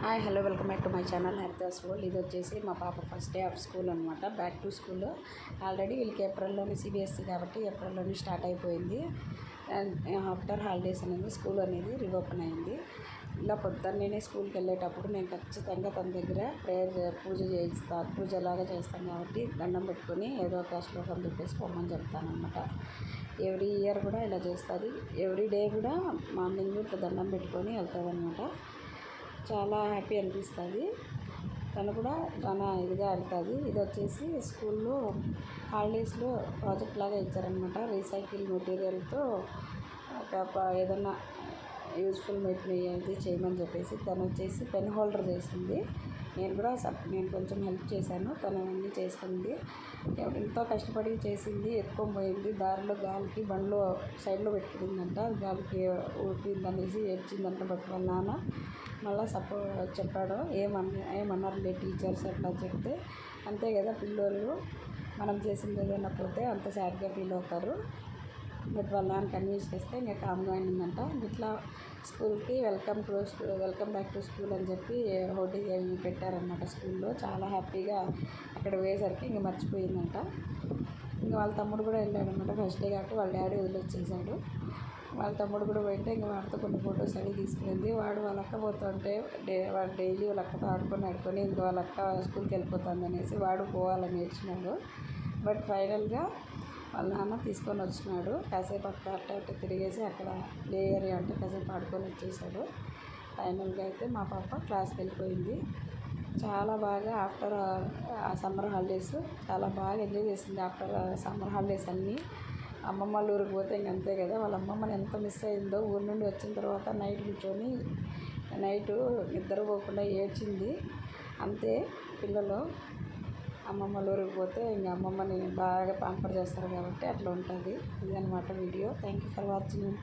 Hi hello welcome back to my channel Haridas world. ఇది వచ్చేసి మా పాప ఫస్ట్ డే ఆఫ్ స్కూల్ అనమాట. Back to school. ఆల్రెడీ వీళ్ళకి ఏప్రిల్లోని సిబిఎస్ఈ కాబట్టి ఏప్రిల్లోని స్టార్ట్ అయిపోయింది. అండ్ ఆఫ్టర్ హాలిడేస్ అనేది స్కూల్ అనేది రీఓపెన్ అయింది. ఇలా పొద్దున్నే స్కూల్కి వెళ్ళేటప్పుడు నేను ఖచ్చితంగా తన దగ్గర పూజలాగా చేస్తాను కాబట్టి దండం పెట్టుకొని ఏదో ఒక శ్లోకం చెప్పేసి పొమ్మని చెప్తాను అనమాట. ఎవ్రీ ఇయర్ కూడా ఇలా చేస్తుంది. ఎవ్రీ డే కూడా మార్నింగ్ ఇట్లా దండం పెట్టుకొని వెళ్తుంది అనమాట. చాలా హ్యాపీ అనిపిస్తుంది. తను కూడా చాలా ఇదిగా వెళ్తుంది. ఇది వచ్చేసి స్కూల్లో హాలిడేస్లో ప్రాజెక్ట్ లాగా ఇచ్చారనమాట. రీసైకిల్ మెటీరియల్తో ఏదన్నా యూజ్ఫుల్ మెటీరియల్ చేయమని చెప్పేసి తను వచ్చేసి పెన్ హోల్డర్ చేసింది. నేను కొంచెం హెల్ప్ చేశాను. తను అన్నీ చేసుకుంది. ఎంతో కష్టపడి చేసింది. ఎత్తుకొని పోయింది. దారిలో గాలికి బండ్లో సైడ్లో పెట్టుకుందంట. గాలికి ఊపిందనేసి ఏడ్చిందంట. బట్ వాళ్ళ నాన్న మళ్ళీ చెప్పాడు. ఏమన్నారులే టీచర్స్ అట్లా చెప్తే అంతే కదా, పిల్లలు మనం చేసింది ఏదైనా పోతే అంత సాడ్గా ఫీల్ అవుతారు. బట్ వాళ్ళ నాన్న కన్విన్స్ చేస్తే ఇంకా కామ్గా అయిందంట. ఇట్లా స్కూల్కి వెల్కమ్ బ్యాక్ టు స్కూల్ అని చెప్పి హోర్డింగ్ అవి పెట్టారనమాట స్కూల్లో. చాలా హ్యాపీగా అక్కడ పోయేసరికి ఇంక మర్చిపోయిందంట. ఇంకా వాళ్ళ తమ్ముడు కూడా వెళ్ళాడనమాట. ఫస్ట్ డే కాబట్టి వాళ్ళ డాడీ వదిలేసేసాడు. వాళ్ళ తమ్ముడు కూడా పోయింటే ఇంకా వాడితో కొన్ని ఫొటోస్ అవి తీసుకునింది. వాడు వాళ్ళ అక్క పోతుంటే వాడు డైలీ వాళ్ళ అక్కతో ఆడుకొని ఇంకా వాళ్ళ అక్క స్కూల్కి వెళ్ళిపోతుంది అనేసి వాడు పోవాలని ఏడ్చినాడు. బట్ ఫైనల్గా వాళ్ళ నాన్న తీసుకొని వచ్చినాడు. కాసేపు అట్ట తిరిగేసి అక్కడ ప్లే ఏరియా అంటే కాసేపు ఆడుకొని వచ్చేసాడు. ఫైనల్గా అయితే మా పాప క్లాస్కి వెళ్ళిపోయింది. చాలా బాగా ఆఫ్టర్ సమ్మర్ హాలిడేస్ చాలా బాగా ఎంజాయ్ చేసింది. ఆఫ్టర్ సమ్మర్ హాలిడేస్ అన్నీ అమ్మమ్మ వాళ్ళ ఊరికి పోతే ఇంక అంతే కదా. వాళ్ళ అమ్మమ్మని ఎంత మిస్ అయిందో. ఊరి నుండి వచ్చిన తర్వాత నైటు నిద్రపోకుండా ఏడ్చింది. అంతే పిల్లలు అమ్మమ్మ వాళ్ళ ఊరికి పోతే ఇంక అమ్మమ్మని బాగా పాంపర్ చేస్తారు కాబట్టి అట్లా ఉంటుంది. ఇదన్నమాట video. Thank you for watching.